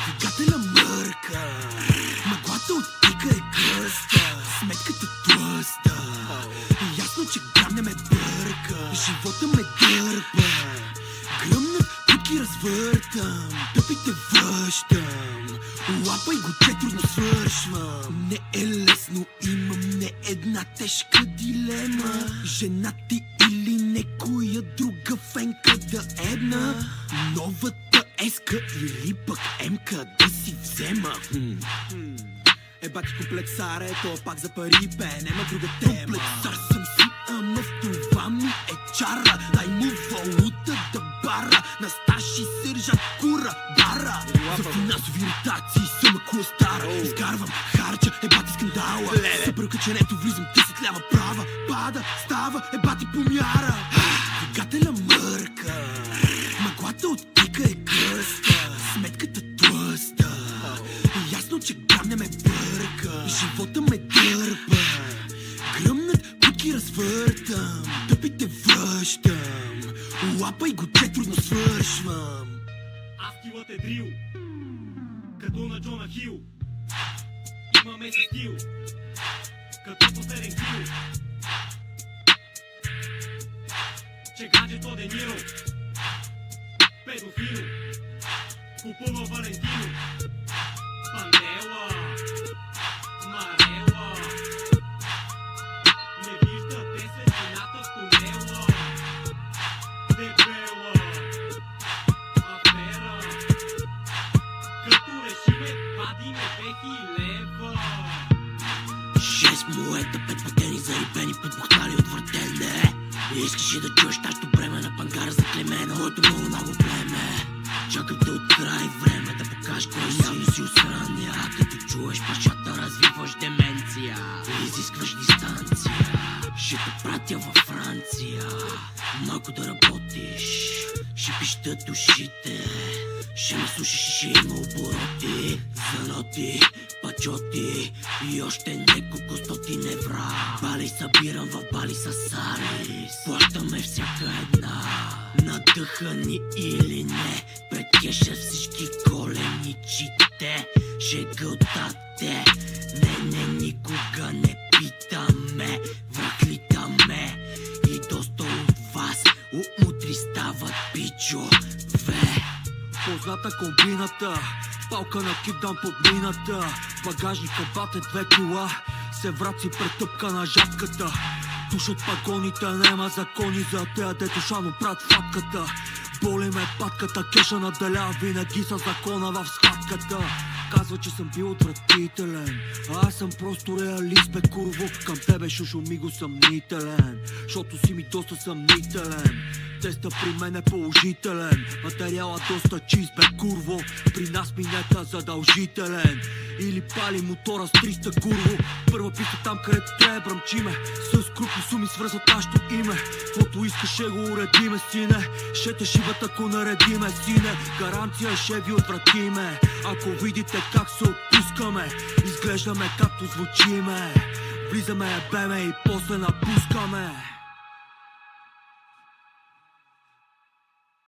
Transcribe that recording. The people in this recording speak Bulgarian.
Двигателя мърка, мъглата оттика е гъста, сметката тлъста. Ясно, че грам не ме бърка, живота ме дърпа. Гръмнат, путки развъртам, тъпите връщам. Лапай го, че трудно свършвам. Не е лесно, имам не една тежка дилема. Жена ти или некоя друга фенка да една. Новата еска или пък емка да си взема. Еба ти комплексар, ето пак за пари бе, нема друга тема. Комплексар съм си, ама в това ми е чара. Дай му валута да бара, на сташи сержант кура бара. За финансови ротации съм ако стара. Изгарвам харча, еба ти скандала. Събърка, че нето влизам 10 лява права. Пада, става, еба ти помяра. Двигателя мърка, мъглата оттика е гъста, сметката тлъста. Ясно, че грам не ме бърка, живота ме дърпа. Гръмнат, путки развъртам, тъпите връщам. Лапай го, че трудно свършвам. А стилът е дрил, като на Джона Хил. Имаме си стил, като последен кил. Че гаджето Дениро, педофил, купува Валентино. Пандела, Марела, не виждате светлината в тунела. Дебела афера, като решиме вадиме 2000 лева. 6 моета, 5 пътени зарибени, подбухнали от въртене. Искаш ли да чуеш тащото бреме на пангара за клемена? Моето много племе. Чакам те от край време да покажеш кой си осраня. Като чуеш пашата, развиваш деменция. Изискваш дистанция. Ще те пратя във Франция. Малко да работиш, ще пищат ушите. Ще ме слушаш и ще има обороти. За ноти, пачоти и още неколко стотин евра. Бали събирам в Бали с Арис. Плащаме всяка една. Надъхани или не, пред кеша всички големи чите. Шегълтате, не, никога не питаме. Връхлитаме и доста от вас умутри стават пичове. Позната комбината, палка накидам под мината. Багажника бате 2 кила, се враци претъпка на жабката. Душат пагоните, нема закони за тея, дето шано прат фатката. Боли ме патката, кеша наделя, винаги са закона в схватката. Казва, че съм бил отвратителен, а аз съм просто реалист, бе курво. Към тебе, шушо, миго съмнителен, защото си ми доста съмнителен. Теста при мен е положителен, материала доста чист, бе курво. При нас минета задължителен, или пали мотора с 300 курво. Първа писта там, където трябва бръмчиме, с крупни суми свързват нашето име. Каквото искаш ще го уредиме, сине. Ще те шибат, ако наредиме, сине. Гаранция ще ви отвратиме, ако видите как се отпускаме. Изглеждаме както звучиме, влизаме, ебеме и после напускаме.